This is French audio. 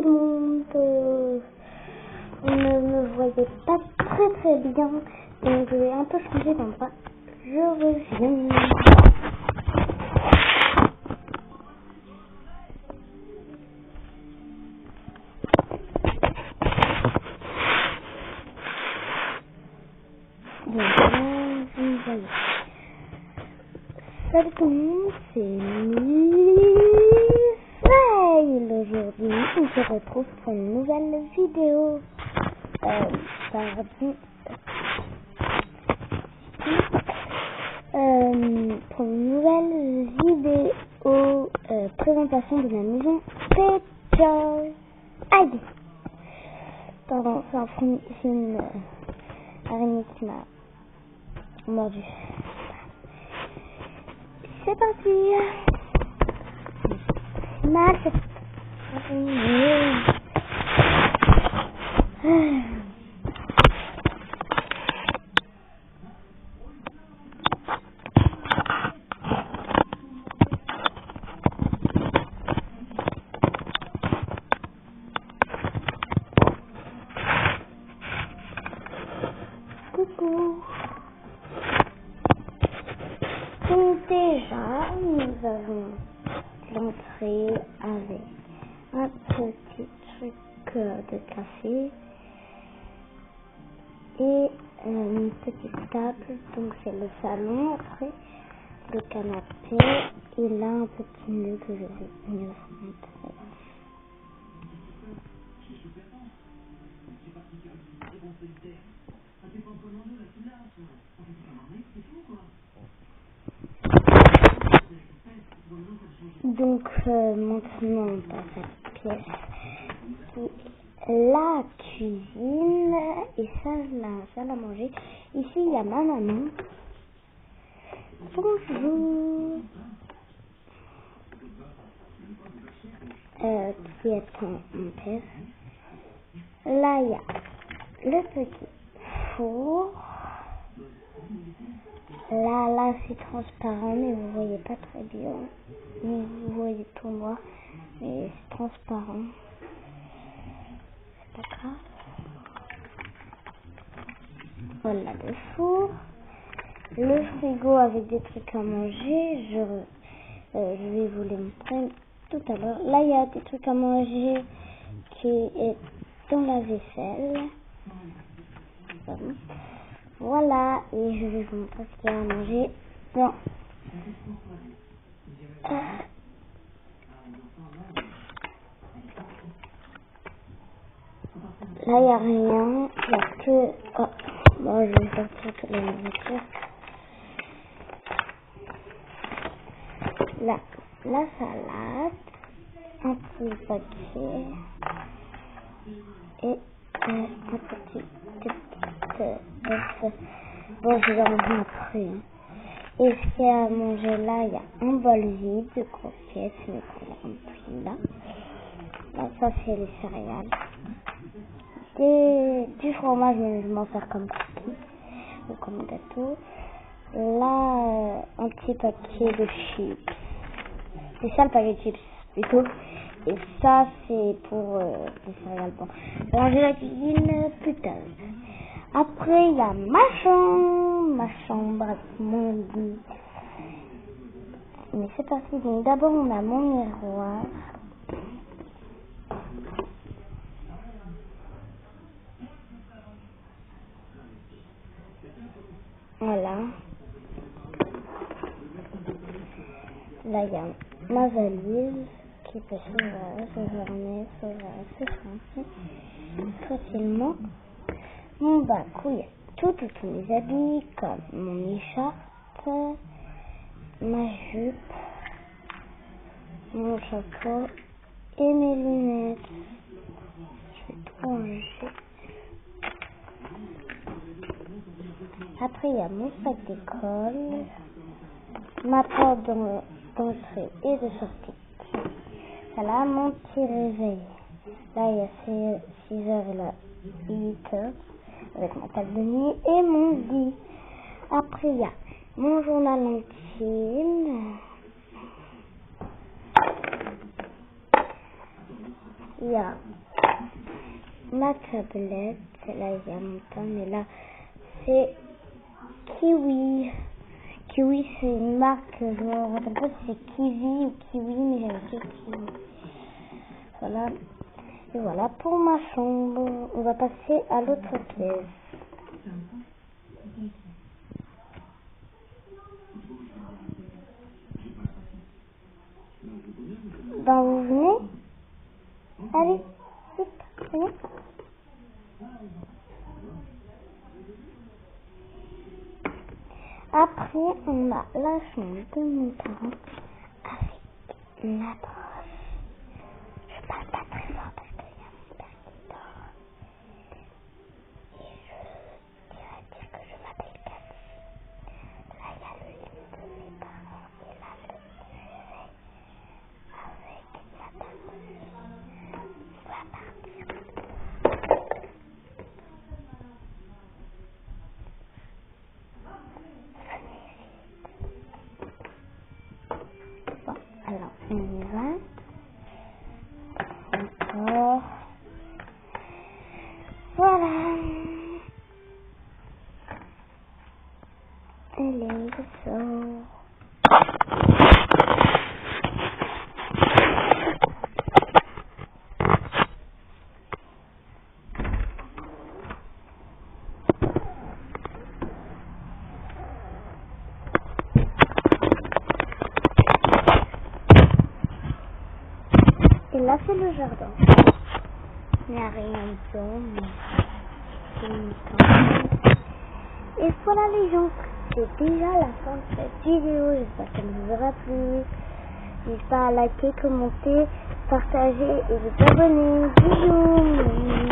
le monde. Vous ne me voyez pas très bien, donc je vais un peu changer d'endroit. Je reviens. Donc là, vous me voyez. Salut tout le monde, c'est Misaël. Aujourd'hui, on se retrouve pour une nouvelle vidéo. Pour une nouvelle vidéo présentation de la maison Peter. Aïe! Pardon, c'est une araignée qui m'a mordu. C'est parti. Mal, c'est coucou. Donc déjà, nous avons l'entrée avec un petit truc de café et une petite table. Donc c'est le salon, après le canapé et là un petit mur que je vais mieux vous montrer. Donc maintenant on passe à la pièce qui est la cuisine et ça la salle à manger. Ici il y a ma maman. Bonjour. Qui est mon père. Là il y a le petit four. Là c'est transparent mais vous voyez pas très bien. Vous voyez tout noir mais c'est transparent. C'est pas grave. Voilà le four. Le frigo avec des trucs à manger. Je vais vous les montrer tout à l'heure. Là il y a des trucs à manger qui est dans la vaisselle. Voilà, et je vais vous montrer ce qu'il y a à manger. Bon. Là, il n'y a rien. Il n'y a que... Oh, bon, je vais sortir toute la nourriture. Là, la salade, un petit paquet et un petit œuf. Bon, je vais en manger après. Et ce qu'il y a à manger là, il y a un bol vide de croquettes, mais qu'on a rempli là. Là, ça c'est les céréales. Du fromage, mais je m'en sers comme cookie ou comme gâteau. Là, un petit paquet de chips. C'est ça le paquet de chips plutôt. Et ça c'est pour les céréales. Bon, ranger la cuisine plus tard. Après il y a ma chambre avec mon lit. Mais c'est parti. Donc d'abord on a mon miroir. Voilà. Là il y a ma valise qui peut s'ouvrir facilement. Mon bac où il y a tous mes habits comme mon écharpe, ma jupe, mon chapeau et mes lunettes. Je vais tout ranger. Après il y a mon sac d'école, ma porte d'entrée et de sortie. Voilà mon petit réveil. Là il y a 6h et là 8h avec ma table de nuit et mon lit. Après il y a mon journal intime. Il y a ma tablette. Là, il y a mon temps, mais là, c'est Kiwi. Kiwi, c'est une marque, je ne me rappelle pas si c'est Kiwi ou Kiwi, mais j'avais dit Kiwi. Voilà. Et voilà pour ma chambre. On va passer à l'autre pièce. Ben, vous venez? Allez, vite, venez. Après, on a la chambre de mon parent avec la brosse. Je parle pas très fort parce qu'il y a mon père qui dort. Et je dirais dire que je m'appelle Cassie. Là, il y a le lit de mes parents et là, le chevet avec la table. On va partir. Bon, alors, on y va. Encore. Voilà. Allez, je sors. Et là, c'est le jardin. Il n'y a rien dedans, mais c'est une tente. Et voilà les gens, c'est déjà la fin de cette vidéo. J'espère qu'elle vous aura plu. N'hésitez pas à liker, commenter, partager et vous abonner. Bisous.